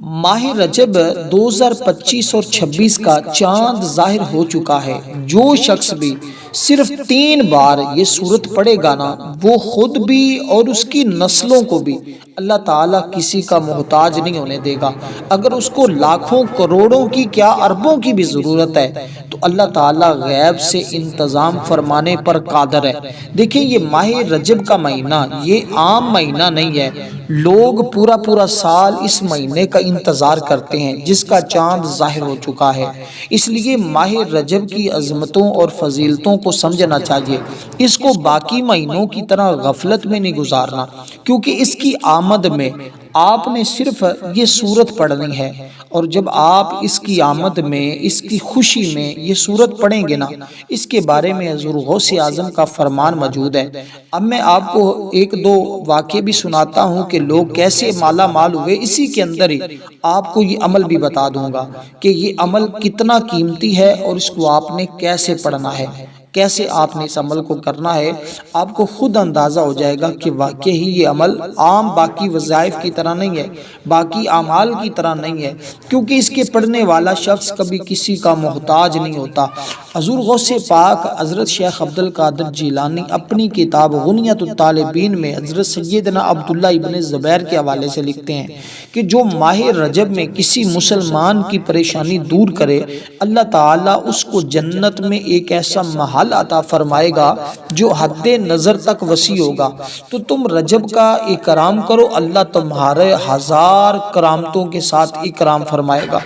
ماہ رجب 2025 اور 26 کا چاند ظاہر ہو چکا ہے۔ جو شخص بھی صرف 3 بار یہ سورت پڑھے گا نا، وہ خود بھی اور اس کی نسلوں کو بھی اللہ تعالیٰ کسی کا محتاج نہیں ہونے دے گا۔ اگر اس کو لاکھوں کروڑوں کی کیا اربوں کی بھی ضرورت ہے تو اللہ تعالیٰ غیب سے انتظام فرمانے پر قادر ہے۔ دیکھیں، یہ ماہ رجب کا مہینہ یہ عام مہینہ نہیں ہے۔ لوگ پورا سال اس مہینے کا انتظار کرتے ہیں جس کا چاند ظاہر ہو چکا ہے۔ اس لیے ماہ رجب کی عظمتوں اور فضیلتوں کو سمجھنا چاہیے۔ اس کو باقی مہینوں کی طرح غفلت میں نہیں گزارنا، کیونکہ اس کی آمد میں آپ نے صرف یہ سورت پڑھنی ہے، اور جب آپ اس کی آمد میں، اس کی خوشی میں یہ سورت پڑھیں گے نا، اس کے بارے میں حضور غوث اعظم کا فرمان موجود ہے۔ اب میں آپ کو ایک دو واقعے بھی سناتا ہوں کہ لوگ کیسے مالا مال ہوئے۔ اسی کے اندر ہی آپ کو یہ عمل بھی بتا دوں گا کہ یہ عمل کتنا قیمتی ہے اور اس کو آپ نے کیسے پڑھنا ہے، کیسے آپ نے اس عمل کو کرنا ہے۔ آپ کو خود اندازہ ہو جائے گا کہ واقعی ہی یہ عمل عام باقی وظائف کی طرح نہیں ہے، باقی اعمال کی طرح نہیں ہے، کیونکہ اس کے پڑھنے والا شخص کبھی کسی کا محتاج نہیں ہوتا۔ حضور غوث پاک حضرت شیخ عبد القادر جیلانی اپنی کتاب غنیۃ الطالبین میں حضرت سیدنا عبداللہ ابن زبیر کے حوالے سے لکھتے ہیں کہ جو ماہ رجب میں کسی مسلمان کی پریشانی دور کرے، اللہ تعالیٰ اس کو جنت میں ایک ایسا محل عطا فرمائے گا جو حد نظر تک وسیع ہوگا۔ تو تم رجب کا اکرام کرو، اللہ تمہارے 1000 کرامتوں کے ساتھ اکرام فرمائے گا۔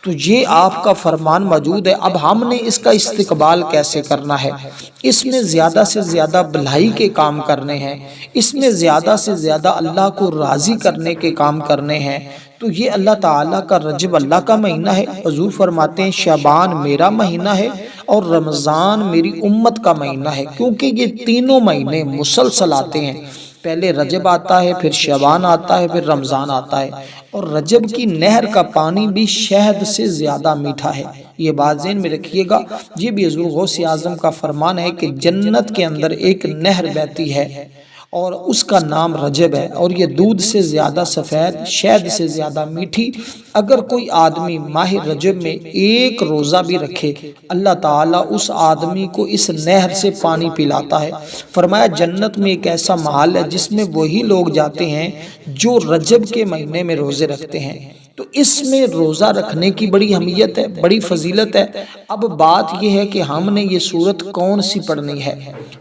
تو یہ آپ کا فرمان موجود ہے۔ اب ہم نے اس کا استقبال کیسے کرنا ہے؟ اس میں زیادہ سے زیادہ بھلائی کے کام کرنے ہیں، اس میں زیادہ سے زیادہ اللہ کو راضی کرنے کے کام کرنے ہیں۔ تو یہ اللہ تعالیٰ کا رجب اللہ کا مہینہ ہے۔ حضور فرماتے ہیں شعبان میرا مہینہ ہے اور رمضان میری امت کا مہینہ ہے، کیونکہ یہ تینوں مہینے مسلسل آتے ہیں۔ پہلے رجب آتا ہے، پھر شعبان آتا ہے، پھر رمضان آتا ہے، اور رجب کی نہر کا پانی بھی شہد سے زیادہ میٹھا ہے۔ یہ بات ذہن میں رکھیے گا۔ یہ بھی حضور غوث اعظم کا فرمان ہے کہ جنت کے اندر ایک نہر بہتی ہے اور اس کا نام رجب ہے، اور یہ دودھ سے زیادہ سفید، شہد سے زیادہ میٹھی۔ اگر کوئی آدمی ماہ رجب میں ایک روزہ بھی رکھے، اللہ تعالیٰ اس آدمی کو اس نہر سے پانی پلاتا ہے۔ فرمایا جنت میں ایک ایسا محل ہے جس میں وہی لوگ جاتے ہیں جو رجب کے مہینے میں روزے رکھتے ہیں۔ تو اس میں روزہ رکھنے کی بڑی اہمیت ہے، بڑی فضیلت ہے۔ اب بات یہ ہے کہ ہم نے یہ سورت کون سی پڑھنی ہے۔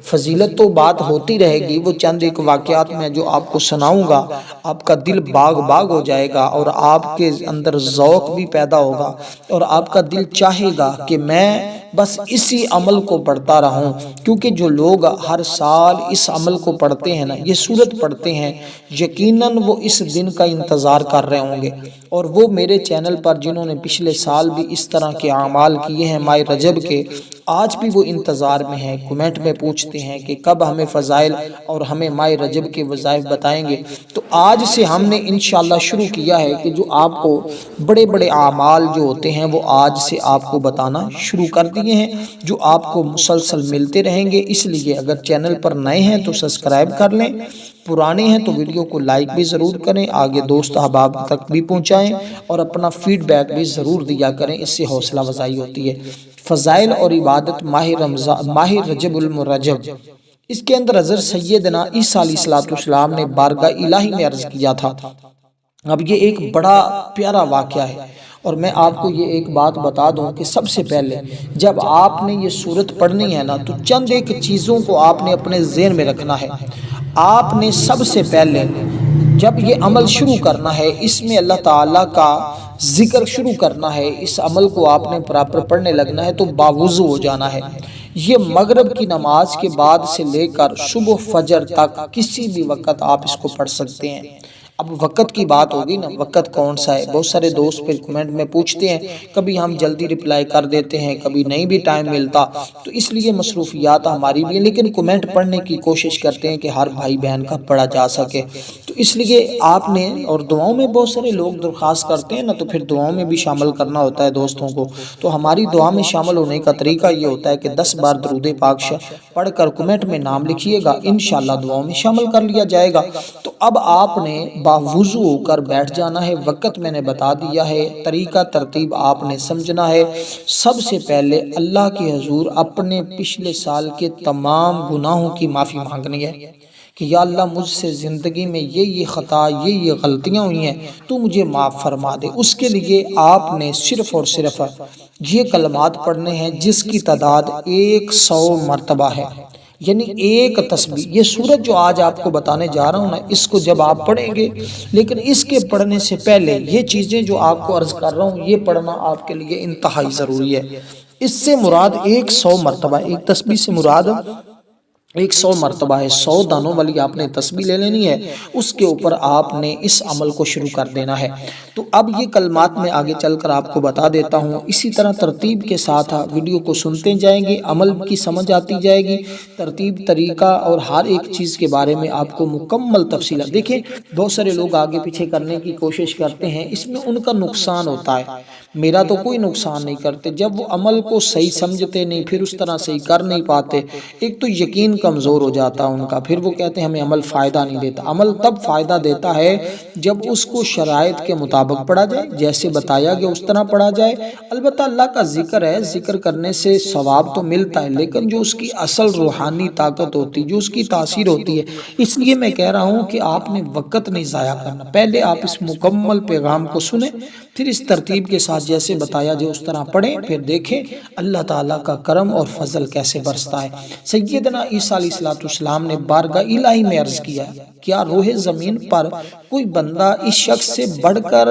فضیلت تو بات ہوتی رہے گی، وہ چند ایک واقعات میں جو آپ کو سناؤں گا، آپ کا دل باغ باغ ہو جائے گا اور آپ کے اندر ذوق بھی پیدا ہوگا، اور آپ کا دل چاہے گا کہ میں بس اسی عمل کو پڑھتا رہوں، کیونکہ جو لوگ ہر سال اس عمل کو پڑھتے ہیں نا، یہ سورت پڑھتے ہیں، یقیناً وہ اس دن کا انتظار کر رہے ہوں گے۔ اور وہ میرے چینل پر جنہوں نے پچھلے سال بھی اس طرح کے اعمال کیے ہیں ماہ رجب کے، آج بھی وہ انتظار میں ہیں، کمنٹ میں پوچھتے ہیں کہ کب ہمیں فضائل اور ہمیں ماہ رجب کے وظائف بتائیں گے۔ تو آج سے ہم نے انشاءاللہ شروع کیا ہے کہ جو آپ کو بڑے بڑے اعمال جو ہوتے ہیں وہ آج سے آپ کو بتانا شروع کر دیے ہیں، جو آپ کو مسلسل ملتے رہیں گے۔ اس لیے اگر چینل پر نئے ہیں تو سبسکرائب کر لیں، پرانے ہیں تو ویڈیو کو لائک بھی ضرور کریں، آگے دوست احباب تک بھی پہنچائیں، اور اپنا فیڈ بیک بھی ضرور دیا کریں، اس سے حوصلہ افزائی ہوتی ہے۔ فضائل اور عبادت ماہ رجب المرجب، اس کے اندر حضرت سیدنا عیسیٰ علیہ السلام نے بارگاہ الہی میں عرض کیا تھا۔ اب یہ ایک بڑا پیارا واقعہ ہے، اور میں آپ کو یہ ایک بات بتا دوں کہ سب سے پہلے جب آپ نے یہ سورت پڑھنی ہے نا، تو چند ایک چیزوں کو آپ نے اپنے ذہن میں رکھنا ہے۔ آپ نے سب سے پہلے جب یہ عمل شروع کرنا ہے، اس میں اللہ تعالیٰ کا ذکر شروع کرنا ہے، اس عمل کو آپ نے پراپر پڑھنے لگنا ہے تو باوضو ہو جانا ہے۔ یہ مغرب کی نماز کے بعد سے لے کر صبح فجر تک کسی بھی وقت آپ اس کو پڑھ سکتے ہیں۔ اب وقت کی بات ہوگی نا، وقت کون سا ہے؟ بہت سارے دوست پھر کمنٹ میں پوچھتے ہیں، کبھی ہم جلدی رپلائی کر دیتے ہیں، کبھی نہیں بھی ٹائم ملتا، تو اس لیے مصروفیات ہماری بھی ہیں، لیکن کمنٹ پڑھنے کی کوشش کرتے ہیں کہ ہر بھائی بہن کا پڑھا جا سکے۔ تو اس لیے آپ نے، اور دعاؤں میں بہت سارے لوگ درخواست کرتے ہیں نا، تو پھر دعاؤں میں بھی شامل کرنا ہوتا ہے دوستوں کو۔ تو ہماری دعا میں شامل ہونے کا طریقہ یہ ہوتا ہے کہ 10 بار درود پاک پڑھ کر کمنٹ میں نام لکھیے گا، انشاءاللہ دعاؤں میں شامل کر لیا جائے گا۔ تو اب آپ نے باوضو ہو کر بیٹھ جانا ہے۔ وقت میں نے بتا دیا ہے، طریقہ ترتیب آپ نے سمجھنا ہے۔ سب سے پہلے اللہ کے حضور اپنے پچھلے سال کے تمام گناہوں کی معافی مانگنی ہے کہ یا اللہ مجھ سے زندگی میں یہ خطا یہ غلطیاں ہوئی ہیں، تو مجھے معاف فرما دے۔ اس کے لیے آپ نے صرف اور صرف یہ کلمات پڑھنے ہیں جس کی تعداد 100 مرتبہ ہے، یعنی ایک تسبیح۔ یہ سورت جو آج آپ کو بتانے جا رہا ہوں نا، اس کو جب آپ پڑھیں گے، لیکن اس کے پڑھنے سے پہلے یہ چیزیں جو آپ کو عرض کر رہا ہوں یہ پڑھنا آپ کے لیے انتہائی ضروری ہے۔ اس سے مراد 100 مرتبہ، ایک تسبیح سے مراد 100 مرتبہ ہے۔ 100 دانوں والی آپ نے تسبیح لے لینی ہے، اس کے اوپر آپ نے اس عمل کو شروع کر دینا ہے۔ تو اب یہ کلمات میں آگے چل کر آپ کو بتا دیتا ہوں، اسی طرح ترتیب کے ساتھ ویڈیو کو سنتے جائیں گے، عمل کی سمجھ آتی جائے گی، ترتیب طریقہ اور ہر ایک چیز کے بارے میں آپ کو مکمل تفصیلات۔ دیکھیں بہت سارے لوگ آگے پیچھے کرنے کی کوشش کرتے ہیں، اس میں ان کا نقصان ہوتا ہے، میرا تو کوئی نقصان نہیں کرتے۔ جب وہ عمل کو صحیح سمجھتے نہیں، پھر اس طرح صحیح کر نہیں پاتے، ایک تو یقین کمزور ہو جاتا ان کا، پھر وہ کہتے ہیں ہمیں عمل فائدہ نہیں دیتا۔ عمل تب فائدہ دیتا ہے جب اس کو شرائط کے مطابق پڑھا جائے، جیسے بتایا گیا اس طرح پڑھا جائے۔ البتہ اللہ کا ذکر ہے، ذکر کرنے سے ثواب تو ملتا ہے، لیکن جو اس کی اصل روحانی طاقت ہوتی، جو اس کی تاثیر ہوتی ہے، اس لیے میں کہہ رہا ہوں کہ آپ نے وقت نہیں ضائع کرنا۔ پہلے آپ اس مکمل پیغام کو سنیں، پھر اس ترتیب کے ساتھ جیسے بتایا جو اس طرح پڑھیں، پھر دیکھیں اللہ تعالیٰ کا کرم اور فضل کیسے برستا ہے۔ سیدنا عیسیٰ علیہ السلام نے بارگاہ الہی میں عرض کیا، کیا روح زمین پر کوئی بندہ اس شخص سے بڑھ کر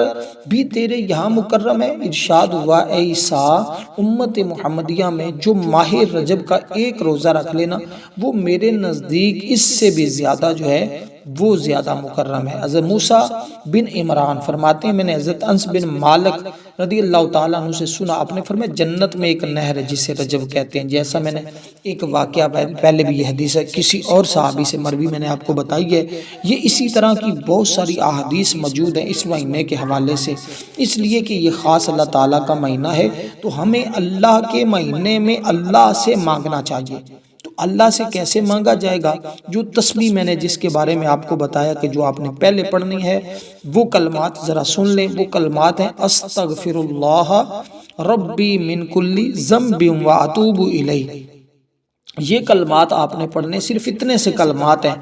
بھی تیرے یہاں مکرم ہے؟ ارشاد ہوا، اے عیسیٰ، امت محمدیہ میں جو ماہ رجب کا ایک روزہ رکھ لینا، وہ میرے نزدیک اس سے بھی زیادہ جو ہے وہ زیادہ مکرم ہے۔ حضرت موسیٰ بن عمران فرماتے ہیں، میں نے حضرت انس بن مالک رضی اللہ تعالیٰ عنہ سے سنا، آپ نے فرمایا جنت میں ایک نہر ہے جسے رجب کہتے ہیں۔ جیسا میں نے ایک واقعہ پہلے بھی یہ حدیث ہے کسی اور صحابی سے مروی میں نے آپ کو بتائی ہے، یہ اسی طرح کی بہت ساری احادیث موجود ہیں اس مہینے کے حوالے سے، اس لیے کہ یہ خاص اللہ تعالیٰ کا مہینہ ہے، تو ہمیں اللہ کے مہینے میں اللہ سے مانگنا چاہیے۔ تو اللہ سے کیسے مانگا جائے گا؟ جو تسبیح میں نے جس کے بارے میں آپ کو بتایا کہ جو آپ نے پہلے پڑھنی ہے، وہ کلمات ذرا سن لیں۔ وہ کلمات ہیں، استغفر اللہ ربی من کل ذنب واتوب الیہ۔ یہ کلمات آپ نے پڑھنے، صرف اتنے سے کلمات ہیں۔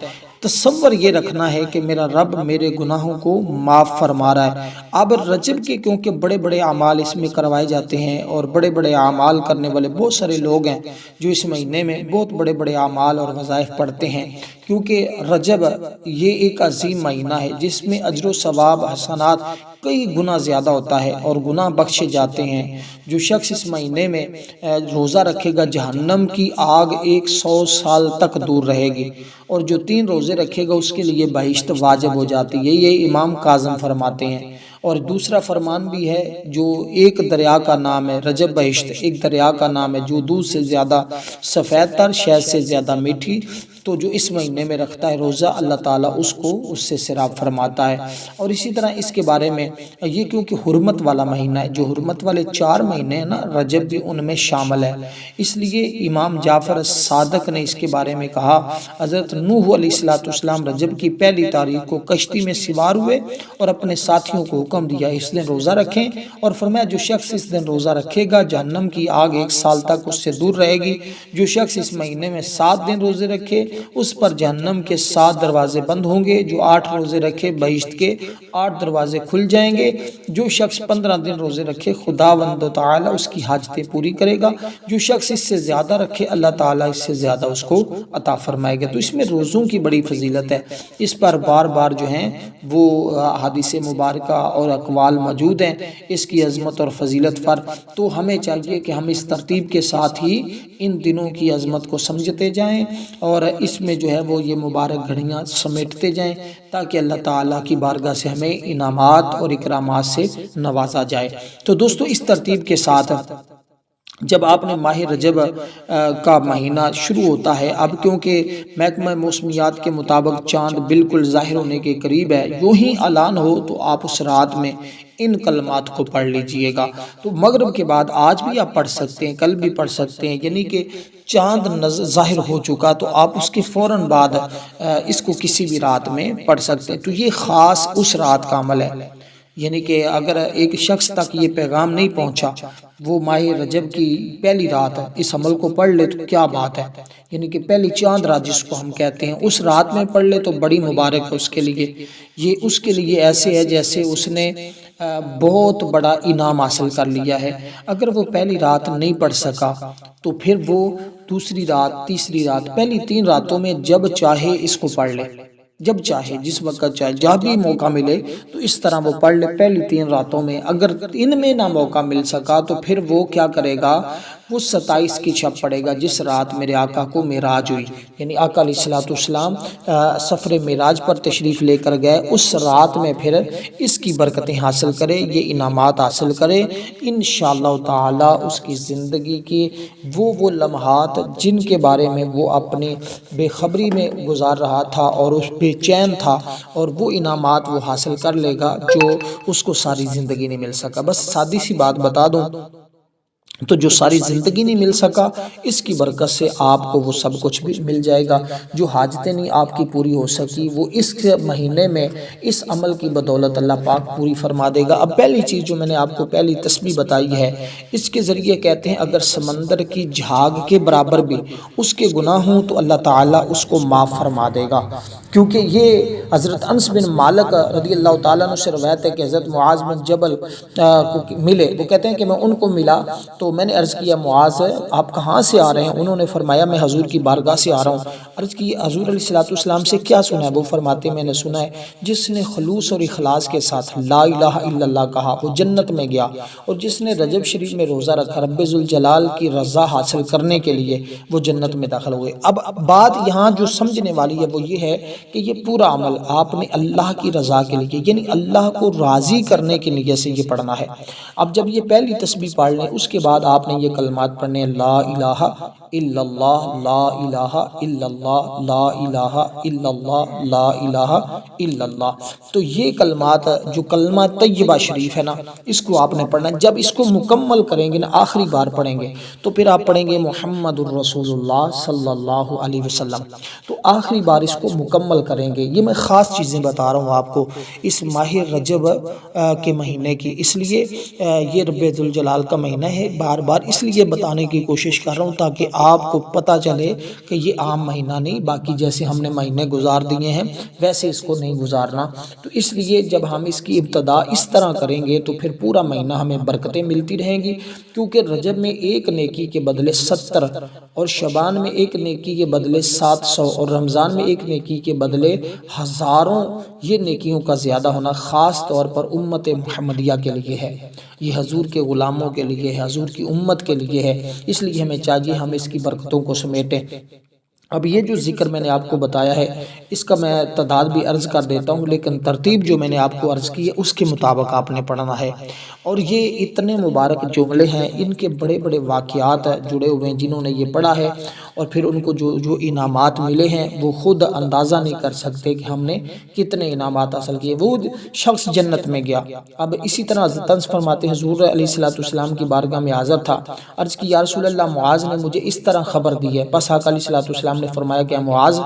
تصور یہ رکھنا ہے کہ میرا رب میرے گناہوں کو معاف فرما رہا ہے۔ اب رجب کے کیونکہ بڑے بڑے اعمال اس میں کروائے جاتے ہیں، اور بڑے بڑے اعمال کرنے والے بہت سارے لوگ ہیں جو اس مہینے میں بہت بڑے بڑے اعمال اور وظائف پڑھتے ہیں، کیونکہ رجب یہ ایک عظیم مہینہ ہے جس میں اجر و ثواب حسنات کئی گنا زیادہ ہوتا ہے اور گناہ بخشے جاتے ہیں۔ جو شخص اس مہینے میں روزہ رکھے گا، جہنم کی آگ 100 سال تک دور رہے گی، اور جو 3 روزے رکھے گا اس کے لیے بہشت واجب ہو جاتی ہے۔ یہ امام کاظم فرماتے ہیں۔ اور دوسرا فرمان بھی ہے، جو ایک دریا کا نام ہے رجب بہشت، ایک دریا کا نام ہے جو دودھ سے زیادہ سفید تر، شہد سے زیادہ میٹھی، تو جو اس مہینے میں رکھتا ہے روزہ، اللہ تعالیٰ اس کو اس سے سیراب فرماتا ہے۔ اور اسی طرح اس کے بارے میں یہ کیونکہ حرمت والا مہینہ ہے، جو حرمت والے 4 مہینے ہیں نا، رجب بھی ان میں شامل ہے، اس لیے امام جعفر صادق نے اس کے بارے میں کہا، حضرت نوح علیہ السلام رجب کی پہلی تاریخ کو کشتی میں سوار ہوئے اور اپنے ساتھیوں کو حکم دیا اس دن روزہ رکھیں، اور فرمایا جو شخص اس دن روزہ رکھے گا جہنم کی آگ 1 سال تک اس سے دور رہے گی۔ جو شخص اس مہینے میں 7 دن روزے رکھے اس پر جہنم کے 7 دروازے بند ہوں گے، جو 8 روزے رکھے بہشت کے 8 دروازے کھل جائیں گے۔ جو شخص 15 دن روزے رکھے خداوند تعالیٰ اس کی حاجتیں پوری کرے گا، جو شخص اس سے زیادہ رکھے اللہ تعالیٰ اس سے زیادہ اس کو عطا فرمائے گا۔ تو اس میں روزوں کی بڑی فضیلت ہے، اس پر بار بار جو ہیں وہ حدیث مبارکہ اور اقوال موجود ہیں اس کی عظمت اور فضیلت پر، تو ہمیں چاہیے کہ ہم اس ترتیب کے ساتھ ہی ان دنوں کی عظمت کو سمجھتے جائیں، اور اس میں جو ہے وہ یہ مبارک گھڑیاں سمیٹتے جائیں، تاکہ اللہ تعالیٰ کی بارگاہ سے ہمیں انعامات اور اکرامات سے نوازا جائے۔ تو دوستو اس ترتیب کے ساتھ جب آپ نے ماہ رجب کا مہینہ شروع ہوتا ہے، اب کیونکہ محکمہ موسمیات کے مطابق چاند بالکل ظاہر ہونے کے قریب ہے، یوں ہی اعلان ہو تو آپ اس رات میں ان کلمات کو پڑھ لیجئے گا۔ تو مغرب کے بعد آج بھی آپ پڑھ سکتے ہیں، کل بھی پڑھ سکتے ہیں، یعنی کہ چاند ظاہر ہو چکا تو آپ اس کے فوراً بعد اس کو کسی بھی رات میں پڑھ سکتے ہیں۔ تو یہ خاص اس رات کا عمل ہے، یعنی کہ اگر ایک شخص تک یہ پیغام نہیں پہنچا، وہ ماہ رجب کی پہلی رات اس عمل کو پڑھ لے تو کیا بات ہے، یعنی کہ پہلی چاند رات جس کو ہم کہتے ہیں، اس رات میں پڑھ لے تو بڑی مبارک ہے اس کے لیے۔ یہ اس کے لیے ایسے ہے جیسے اس نے بہت بڑا انعام حاصل کر لیا ہے۔ اگر وہ پہلی رات نہیں پڑھ سکا تو پھر وہ دوسری رات، تیسری رات، پہلی 3 راتوں میں جب چاہے اس کو پڑھ لے، جب چاہے، جس وقت چاہے، جب بھی موقع ملے تو اس طرح وہ پڑھ لے پہلی 3 راتوں میں۔ اگر ان میں نہ موقع مل سکا تو پھر وہ کیا کرے گا، وہ 27 کی چھپ پڑے گا، جس رات میرے آقا کو معراج ہوئی، یعنی آقا علیہ السلام سفر معراج پر تشریف لے کر گئے، اس رات میں پھر اس کی برکتیں حاصل کرے، یہ انعامات حاصل کرے انشاءاللہ تعالی۔ اس کی زندگی کی وہ لمحات جن کے بارے میں وہ اپنی بے خبری میں گزار رہا تھا اور اس بے چین تھا، اور وہ انعامات وہ حاصل کر لے گا جو اس کو ساری زندگی نہیں مل سکا۔ بس سادی سی بات بتا دوں تو جو ساری زندگی نہیں مل سکا، اس کی برکت سے آپ کو وہ سب کچھ بھی مل جائے گا۔ جو حاجتیں نہیں آپ کی پوری ہو سکی، وہ اس مہینے میں اس عمل کی بدولت اللہ پاک پوری فرما دے گا۔ اب پہلی چیز جو میں نے آپ کو پہلی تسبیح بتائی ہے، اس کے ذریعے کہتے ہیں اگر سمندر کی جھاگ کے برابر بھی اس کے گناہ ہوں تو اللہ تعالیٰ اس کو معاف فرما دے گا، کیونکہ یہ حضرت انس بن مالک رضی اللہ تعالیٰ عنہ سے روایت ہے کہ حضرت معاذ بن جبل کو ملے، وہ کہتے ہیں کہ میں ان کو ملا تو میں نے عرض کیا معاذ آپ کہاں سے آ رہے ہیں؟ انہوں نے فرمایا میں حضور کی بارگاہ سے آ رہا ہوں۔ عرض کی حضور علیہ السلام سے کیا سنا ہے؟ وہ فرماتے ہیں میں نے سنا ہے جس نے خلوص اور اخلاص کے ساتھ لا الہ الا اللہ کہا وہ جنت میں گیا، اور جس نے رجب شریف میں روزہ رکھا رب ذوالجلال کی رضا حاصل کرنے کے لیے وہ جنت میں داخل ہوئے۔ اب بات یہاں جو سمجھنے والی ہے وہ یہ ہے کہ یہ پورا عمل آپ نے اللہ کی رضا کے لیے، یعنی اللہ کو راضی کرنے کے لیے سے یہ پڑھنا ہے۔ اب جب یہ پہلی تسبیح پڑھ لیں اس کے بعد آپ نے یہ کلمات پڑھنے لا الہ الا اللہ، لا الہ الا اللہ، لا الہ الا اللہ، لا الہ الا اللہ۔ تو یہ کلمات جو کلمہ طیبہ شریف ہے نا، اس کو آپ نے پڑھنا ہے۔ جب اس کو مکمل کریں گے نا، آخری بار پڑھیں گے تو پھر آپ پڑھیں گے محمد الرسول اللہ صلی اللہ علیہ وسلم، تو آخری بار اس کو مکمل کریں گے۔ یہ میں خاص چیزیں بتا رہا ہوں آپ کو اس ماہ رجب کے مہینے کی، اس لیے یہ رب ذوالجلال کا مہینہ ہے، بار بار اس لیے بتانے کی کوشش کر رہا ہوں تاکہ آپ کو پتہ چلے کہ یہ عام مہینہ نہیں، باقی جیسے ہم نے مہینے گزار دیے ہیں ویسے اس کو نہیں گزارنا۔ تو اس لیے جب ہم اس کی ابتدا اس طرح کریں گے تو پھر پورا مہینہ ہمیں برکتیں ملتی رہیں گی، کیونکہ رجب میں ایک نیکی کے بدلے 70، اور شعبان میں ایک نیکی کے بدلے 700، اور رمضان میں ایک نیکی کے بدلے ہزاروں یہ نیکیوں کا زیادہ ہونا خاص طور پر امت محمدیہ کے لیے ہے، یہ حضور کے غلاموں کے لیے ہے، حضور کی امت کے لیے ہے، اس لیے ہمیں چاہیے ہم اس کی برکتوں کو سمیٹیں۔ اب یہ جو ذکر میں نے آپ کو بتایا ہے اس کا میں تعداد بھی عرض کر دیتا ہوں، لیکن ترتیب جو میں نے آپ کو عرض کی ہے اس کے مطابق آپ نے پڑھنا ہے۔ اور یہ اتنے مبارک جملے ہیں، ان کے بڑے بڑے واقعات جڑے ہوئے ہیں، جنہوں نے یہ پڑھا ہے اور پھر ان کو جو انعامات ملے ہیں وہ خود اندازہ نہیں کر سکتے کہ ہم نے کتنے انعامات حاصل کیے۔ وہ شخص جنت میں گیا۔ اب اسی طرح حضرت انس فرماتے ہیں حضور علیہ السلام کی بارگاہ میں حاضر تھا، عرض کی یا رسول اللہ معاذ نے مجھے اس طرح خبر دی ہے۔ پس آقا علیہ السلام نے فرمایا کہ معاذ،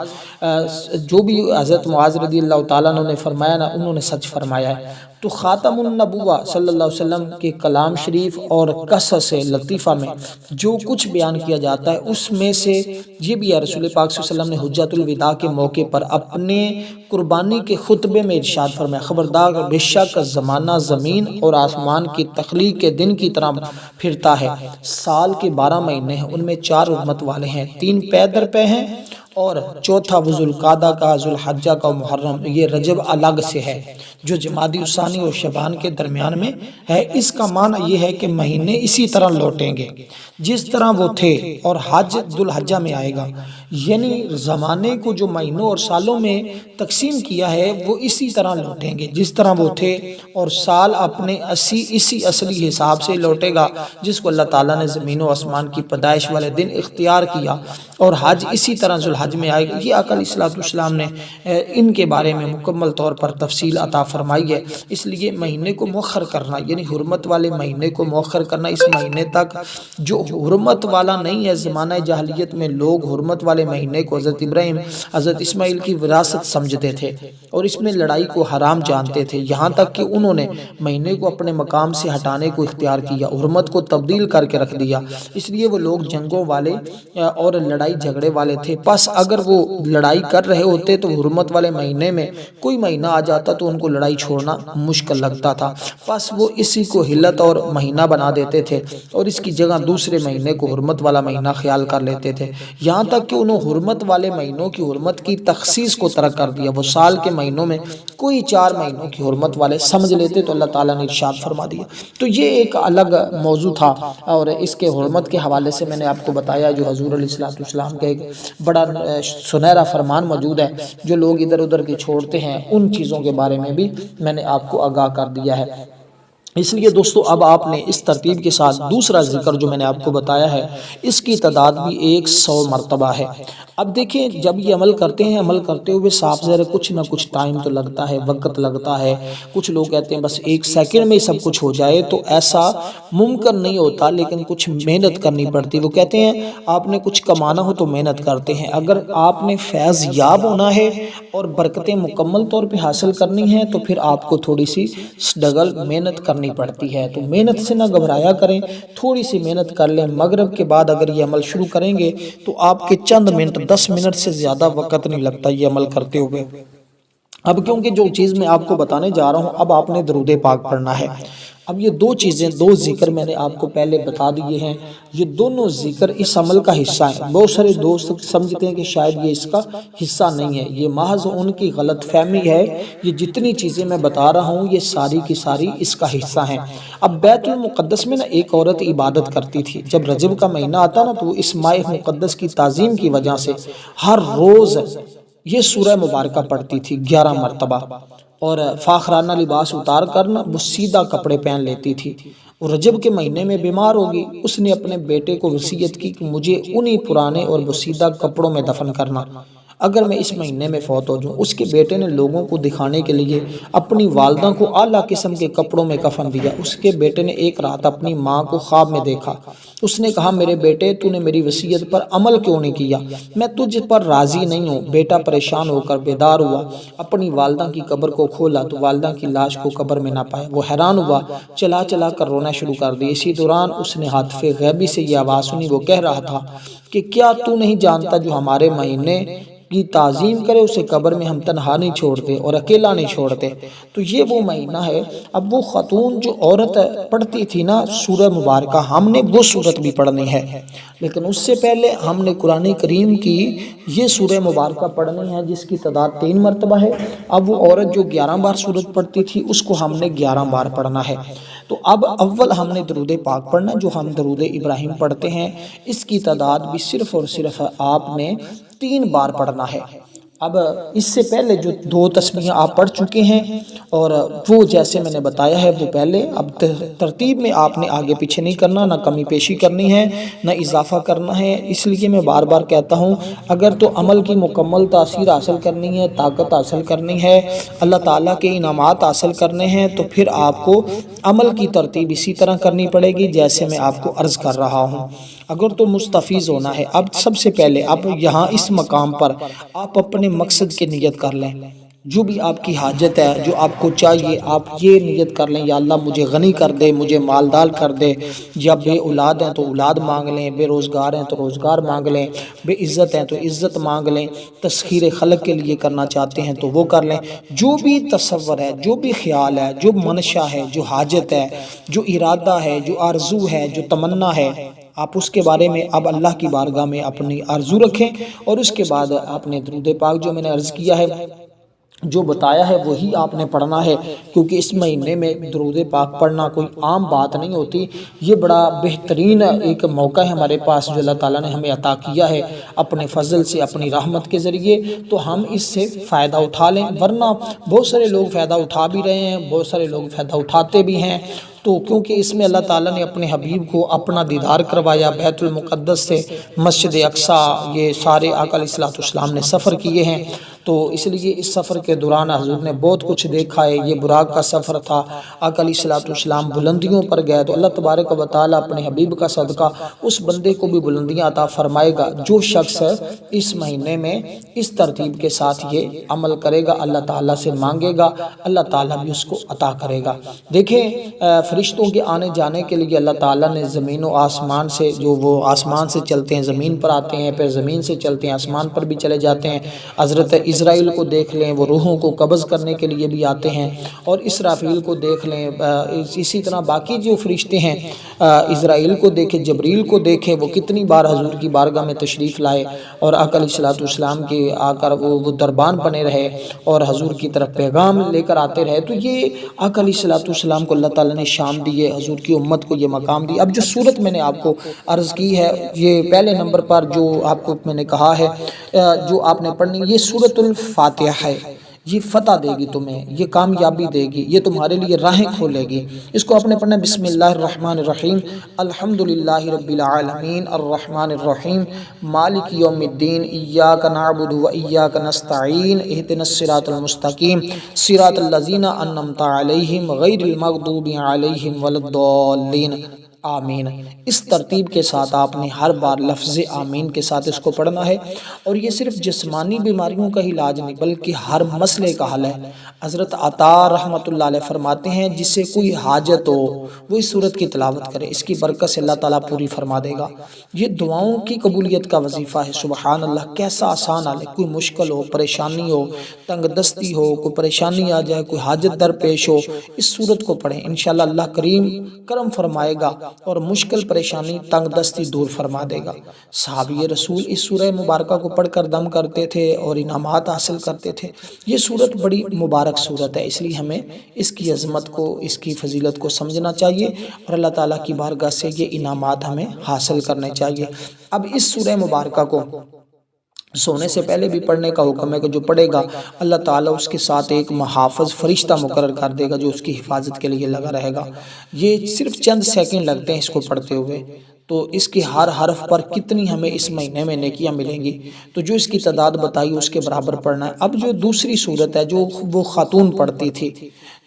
جو بھی حضرت معاذ رضی اللہ تعالیٰ عنہ نے فرمایا نا، انہوں نے سچ فرمایا ہے۔ تو خاتم النبوہ صلی اللہ علیہ وسلم کے کلام شریف اور قصص لطیفہ میں جو کچھ بیان کیا جاتا ہے اس میں سے یہ بھی ہے، رسول پاک صلی اللہ علیہ وسلم نے حجت الوداع کے موقع پر اپنے قربانی کے خطبے میں ارشاد فرمایا خبردار بے شک زمانہ زمین اور آسمان کی تخلیق کے دن کی طرح پھرتا ہے، سال کے 12 مہینے ہیں، ان میں 4 حرمت والے ہیں، 3 پے در پے ہیں، اور چوتھا وہ ذوالقعدہ کا، ذوالحجہ کا، محرم، یہ رجب الگ سے ہے جو جمادی الثانی اور شعبان کے درمیان میں ہے۔ اس کا معنی یہ ہے کہ مہینے اسی طرح لوٹیں گے جس طرح وہ تھے، اور حج ذوالحجہ میں آئے گا، یعنی زمانے کو جو مہینوں اور سالوں میں تقسیم کیا ہے وہ اسی طرح لوٹیں گے جس طرح وہ تھے، اور سال اپنے اسی اصلی حساب سے لوٹے گا جس کو اللہ تعالیٰ نے زمین و آسمان کی پیدائش والے دن اختیار کیا، اور حج اسی طرح ذوالحج میں آئے گا۔ یہ آقا علیہ السلام نے ان کے بارے میں مکمل طور پر تفصیل عطا فرمائی ہے۔ اس لیے مہینے کو مؤخر کرنا، یعنی حرمت والے مہینے کو مؤخر کرنا، اس مہینے تک جو حرمت والا نہیں ہے، زمانہ جاہلیت میں لوگ حرمت والے مہینے کو حضرت ابراہیم حضرت اسماعیل کی وراثت سمجھتے تھے اور اس میں لڑائی کو حرام جانتے تھے، یہاں تک کہ انہوں نے مہینے کو اپنے مقام سے ہٹانے کو اختیار کیا، حرمت کو تبدیل کر کے رکھ دیا۔ اس لیے وہ لوگ جنگوں والے اور لڑائی جھگڑے والے تھے۔ پس اگر وہ لڑائی کر رہے ہوتے تو حرمت والے مہینے میں کوئی مہینہ آ جاتا تو ان کو لڑائی چھوڑنا مشکل لگتا تھا، پس وہ اسی کو حلت اور مہینہ بنا دیتے تھے اور اس کی جگہ دوسرے مہینے کو حرمت والا مہینہ خیال کر لیتے تھے، یہاں تک کہ انہوں حرمت والے مہینوں کی حرمت کی تخصیص کو ترک کر دیا۔ وہ سال کے مہینوں میں کوئی 4 مہینوں کی حرمت والے سمجھ لیتے تو اللہ تعالیٰ نے ارشاد فرما دیا۔ تو یہ ایک الگ موضوع تھا، اور اس کے حرمت کے حوالے سے میں نے آپ کو بتایا جو حضور علیہ السلام کا ایک بڑا سنہرا فرمان موجود ہے، جو لوگ ادھر ادھر کے چھوڑتے ہیں ان چیزوں کے بارے میں بھی میں نے آپ کو آگاہ کر دیا ہے۔ اس لیے دوستو اب آپ نے اس ترتیب کے ساتھ دوسرا ذکر جو میں نے آپ کو بتایا ہے اس کی تعداد بھی 100 مرتبہ ہے۔ اب دیکھیں جب یہ عمل کرتے ہیں، عمل کرتے ہوئے صاف ظاہر کچھ نہ کچھ ٹائم تو لگتا ہے، وقت لگتا ہے۔ کچھ لوگ کہتے ہیں بس 1 سیکنڈ میں سب کچھ ہو جائے، تو ایسا ممکن نہیں ہوتا، لیکن کچھ محنت کرنی پڑتی۔ وہ کہتے ہیں آپ نے کچھ کمانا ہو تو محنت کرتے ہیں، اگر آپ نے فیض یاب ہونا ہے اور برکتیں مکمل طور پہ حاصل کرنی ہیں تو پھر آپ کو تھوڑی سی ڈگل محنت کرنی پڑتی ہے۔ تو محنت سے نہ گھبرایا کریں، تھوڑی سی محنت کر لیں۔ مغرب کے بعد اگر یہ عمل شروع کریں گے تو آپ کے چند منٹ 10 منٹ سے زیادہ وقت نہیں لگتا یہ عمل کرتے ہوئے۔ اب کیونکہ جو چیز میں آپ کو بتانے جا رہا ہوں، اب آپ نے درود پاک پڑھنا ہے۔ اب یہ 2 چیزیں، 2 ذکر میں نے آپ کو پہلے بتا دیے ہیں، یہ دونوں ذکر اس عمل کا حصہ ہیں۔ بہت سارے دوست سمجھتے ہیں کہ شاید یہ اس کا حصہ نہیں ہے، یہ محض ان کی غلط فہمی ہے۔ یہ جتنی چیزیں میں بتا رہا ہوں یہ ساری کی ساری اس کا حصہ ہیں۔ اب بیت المقدس میں ایک عورت عبادت کرتی تھی، جب رجب کا مہینہ آتا تو اس ماہ مقدس کی تعظیم کی وجہ سے ہر روز یہ سورہ مبارکہ پڑھتی تھی 11 مرتبہ، اور فاخرانہ لباس اتار کر وہ سیدھا کپڑے پہن لیتی تھی۔ اور رجب کے مہینے میں بیمار ہوگی، اس نے اپنے بیٹے کو وصیت کی کہ مجھے انہی پرانے اور بوسیدہ کپڑوں میں دفن کرنا، اگر میں اس مہینے میں فوت ہو جاؤں۔ اس کے بیٹے نے لوگوں کو دکھانے کے لیے اپنی والدہ کو اعلیٰ قسم کے کپڑوں میں کفن دیا۔ اس کے بیٹے نے ایک رات اپنی ماں کو خواب میں دیکھا، اس نے کہا میرے بیٹے تو نے میری وصیت پر عمل کیوں نہیں کیا، میں تجھ پر راضی نہیں ہوں۔ بیٹا پریشان ہو کر بیدار ہوا، اپنی والدہ کی قبر کو کھولا تو والدہ کی لاش کو قبر میں نہ پایا۔ وہ حیران ہوا، چلا چلا کر رونا شروع کر دیا۔ اسی دوران اس نے ہاتف غیبی سے یہ آواز سنی، وہ کہہ رہا تھا کہ کیا تو نہیں جانتا جو ہمارے مہینے کی تعظیم کرے اسے قبر میں ہم تنہا نہیں چھوڑتے اور اکیلا نہیں چھوڑتے۔ تو یہ وہ مہینہ ہے۔ اب وہ خاتون جو عورت پڑھتی تھی نا سورہ مبارکہ، ہم نے وہ سورت بھی پڑھنی ہے، لیکن اس سے پہلے ہم نے قرآن کریم کی یہ سورہ مبارکہ پڑھنی ہے جس کی تعداد 3 مرتبہ ہے۔ اب وہ عورت جو 11 بار سورت پڑھتی تھی اس کو ہم نے 11 بار پڑھنا ہے۔ تو اب اول ہم نے درود پاک پڑھنا جو ہم درود ابراہیم پڑھتے ہیں، اس کی تعداد بھی صرف اور صرف آپ نے 3 بار پڑھنا ہے۔ اب اس سے پہلے جو 2 تسبیحیں آپ پڑھ چکے ہیں اور وہ جیسے میں نے بتایا ہے وہ پہلے، اب ترتیب میں آپ نے آگے پیچھے نہیں کرنا، نہ کمی پیشی کرنی ہے نہ اضافہ کرنا ہے۔ اس لیے میں بار بار کہتا ہوں اگر تو عمل کی مکمل تاثیر حاصل کرنی ہے، طاقت حاصل کرنی ہے، اللہ تعالیٰ کے انعامات حاصل کرنے ہیں، تو پھر آپ کو عمل کی ترتیب اسی طرح کرنی پڑے گی جیسے میں آپ کو عرض کر رہا ہوں۔ اگر تو مستفیض ہونا ہے، اب سب سے پہلے اب یہاں اس مقام پر آپ اپنے مقصد کی نیت کر لیں، جو بھی آپ کی حاجت ہے، جو آپ کو چاہیے، آپ یہ نیت کر لیں یا اللہ مجھے غنی کر دے، مجھے مالدار کر دے، یا بے اولاد ہیں تو اولاد مانگ لیں، بے روزگار ہیں تو روزگار مانگ لیں، بے عزت ہیں تو عزت مانگ لیں، تسخیر خلق کے لیے کرنا چاہتے ہیں تو وہ کر لیں۔ جو بھی تصور ہے، جو بھی خیال ہے، جو منشا ہے، جو حاجت ہے، جو ارادہ ہے، جو آرزو ہے، جو تمنا ہے، آپ اس کے بارے میں اب اللہ کی بارگاہ میں اپنی آرزو رکھیں، اور اس کے بعد آپ نے درود پاک جو میں نے عرض کیا ہے جو بتایا ہے وہی آپ نے پڑھنا ہے، کیونکہ اس مہینے میں درود پاک پڑھنا کوئی عام بات نہیں ہوتی۔ یہ بڑا بہترین ایک موقع ہے ہمارے پاس جو اللہ تعالیٰ نے ہمیں عطا کیا ہے اپنے فضل سے، اپنی رحمت کے ذریعے، تو ہم اس سے فائدہ اٹھا لیں، ورنہ بہت سارے لوگ فائدہ اٹھا بھی رہے ہیں، بہت سارے لوگ فائدہ اٹھاتے بھی ہیں۔ تو کیونکہ اس میں اللہ تعالیٰ نے اپنے حبیب کو اپنا دیدار کروایا، بیت المقدس سے مسجد اقصیٰ، یہ سارے آقا علیہ السلام نے سفر کیے ہیں، تو اس لیے اس سفر کے دوران حضور نے بہت کچھ دیکھا ہے۔ یہ براق کا سفر تھا، آقا علیہ السلام بلندیوں پر گئے، تو اللہ تبارک و تعالیٰ اپنے حبیب کا صدقہ اس بندے کو بھی بلندیاں عطا فرمائے گا جو شخص اس مہینے میں اس ترتیب کے ساتھ یہ عمل کرے گا، اللہ تعالیٰ سے مانگے گا، اللہ تعالیٰ بھی اس کو عطا کرے گا۔ دیکھیں فرشتوں کے آنے جانے کے لیے اللہ تعالیٰ نے زمین و آسمان سے، جو وہ آسمان سے چلتے ہیں زمین پر آتے ہیں، پھر زمین سے چلتے ہیں آسمان پر بھی چلے جاتے ہیں۔ حضرت اسرائیل کو دیکھ لیں، وہ روحوں کو قبض کرنے کے لیے بھی آتے ہیں، اور اسرافیل کو دیکھ لیں، اسی طرح باقی جو فرشتے ہیں، اسرائیل کو دیکھیں، جبریل کو دیکھیں، وہ کتنی بار حضور کی بارگاہ میں تشریف لائے اور آقا علیہ السلام کے آ کر وہ دربان بنے رہے اور حضور کی طرف پیغام لے کر آتے رہے۔ تو یہ آقا علیہ السلام کو اللہ تعالیٰ نے شان دی ہے، حضور کی امت کو یہ مقام دی۔ اب جو صورت میں نے آپ کو عرض کی ہے، یہ پہلے نمبر پر جو آپ کو میں نے کہا ہے جو آپ نے پڑھنی، یہ سورۃ الفاتحہ ہے۔ یہ فتح دے گی تمہیں، یہ کامیابی دے گی، یہ تمہارے لیے راہیں کھولے گی۔ اس کو آپ نے پڑھنا ہے بسم اللہ الرحمن الرحیم، الحمدللہ رب العالمین الرحمن الرحیم مالک یوم الدین، ایاک نعبد و ایاک نستعین، اہدنا الصراط المستقیم صراط الذین انعمت علیہم غیر المغضوب علیہم ولا الضالین، آمین۔ اس ترتیب کے ساتھ آپ نے ہر بار لفظ آمین کے ساتھ اس کو پڑھنا ہے، اور یہ صرف جسمانی بیماریوں کا علاج نہیں بلکہ ہر مسئلے کا حل ہے۔ حضرت عطا رحمۃ اللہ علیہ فرماتے ہیں جس سے کوئی حاجت ہو وہ اس صورت کی تلاوت کرے، اس کی برکت سے اللہ تعالیٰ پوری فرما دے گا۔ یہ دعاؤں کی قبولیت کا وظیفہ ہے، سبحان اللہ، کیسا آسان حال ہے۔ کوئی مشکل ہو، پریشانی ہو، تنگ دستی ہو، کوئی پریشانی آ جائے، کوئی حاجت درپیش ہو، اس صورت کو پڑھیں، انشاءاللہ اللہ کریم کرم فرمائے گا اور مشکل پریشانی تنگ دستی دور فرما دے گا۔ صحابی رسول اس سورہ مبارکہ کو پڑھ کر دم کرتے تھے اور انعامات حاصل کرتے تھے۔ یہ سورت بڑی مبارک سورت ہے، اس لیے ہمیں اس کی عظمت کو، اس کی فضیلت کو سمجھنا چاہیے اور اللہ تعالیٰ کی بارگاہ سے یہ انعامات ہمیں حاصل کرنے چاہیے۔ اب اس سورہ مبارکہ کو سونے سے پہلے بھی پڑھنے کا حکم ہے کہ جو پڑھے گا اللہ تعالیٰ اس کے ساتھ ایک محافظ فرشتہ مقرر کر دے گا جو اس کی حفاظت کے لیے لگا رہے گا۔ یہ صرف چند سیکنڈ لگتے ہیں اس کو پڑھتے ہوئے، تو اس کی ہر حرف پر کتنی ہمیں اس مہینے میں نیکیاں ملیں گی، تو جو اس کی تعداد بتائی اس کے برابر پڑھنا ہے۔ اب جو دوسری صورت ہے جو وہ خاتون پڑھتی تھی،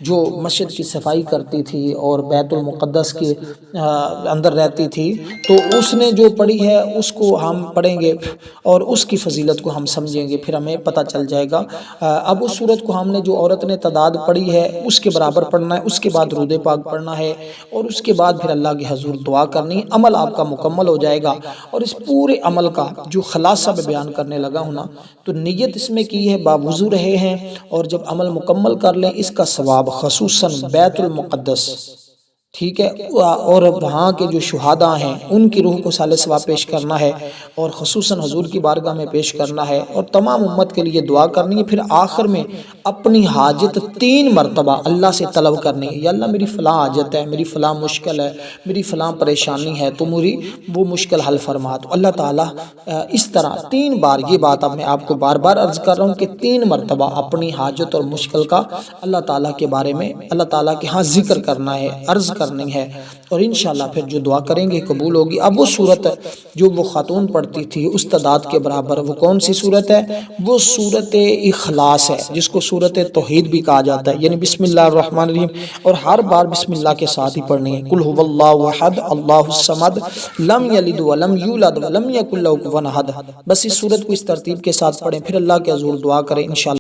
جو مسجد کی صفائی کرتی تھی اور بیت المقدس کے اندر رہتی تھی، تو اس نے جو پڑھی ہے اس کو ہم پڑھیں گے اور اس کی فضیلت کو ہم سمجھیں گے، پھر ہمیں پتہ چل جائے گا۔ اب اس صورت کو ہم نے جو عورت نے تعداد پڑھی ہے اس کے برابر پڑھنا ہے، اس کے بعد درود پاک پڑھنا ہے، اور اس کے بعد پھر اللہ کے حضور دعا کرنی، عمل آپ کا مکمل ہو جائے گا۔ اور اس پورے عمل کا جو خلاصہ میں بیان کرنے لگا ہوں نا، تو نیت اس میں کی ہے، باوضو رہے ہیں، اور جب عمل مکمل کر لیں اس کا ثواب خصوصاً بیت المقدس، ٹھیک ہے، اور وہاں کے جو شہداء ہیں ان کی روح کو صالح ثواب پیش کرنا ہے، اور خصوصاً حضور کی بارگاہ میں پیش کرنا ہے، اور تمام امت کے لیے دعا کرنی ہے۔ پھر آخر میں اپنی حاجت 3 مرتبہ اللہ سے طلب کرنی ہے، یا اللہ میری فلاں حاجت ہے، میری فلاں مشکل ہے، میری فلاں پریشانی ہے، تو میری وہ مشکل حل فرما۔ تو اللہ تعالیٰ اس طرح 3 بار، یہ بات اب میں آپ کو بار بار عرض کر رہا ہوں کہ 3 مرتبہ اپنی حاجت اور مشکل کا اللہ تعالیٰ کے بارے میں، اللہ تعالیٰ کے ہاں ذکر کرنا ہے، عرض کرنی ہے، اور انشاءاللہ پھر جو دعا کریں گے قبول ہوگی۔ اب وہ صورت جو وہ خاتون پڑھتی تھی اس تعداد کے برابر، وہ کون سی صورت ہے؟ وہ صورت اخلاص ہے، جس کو صورت توحید بھی کہا جاتا ہے، یعنی بسم اللہ الرحمن الرحیم، اور ہر بار بسم اللہ کے ساتھ ہی پڑھنی ہے۔ قل هو اللہ احد اللہ الصمد لم یلد ولم یولد ولم یکن لہ کفوا احد۔ بس اس صورت کو اس ترتیب کے ساتھ پڑھیں، پھر اللہ کے حضور دعا کریں، انشاءاللہ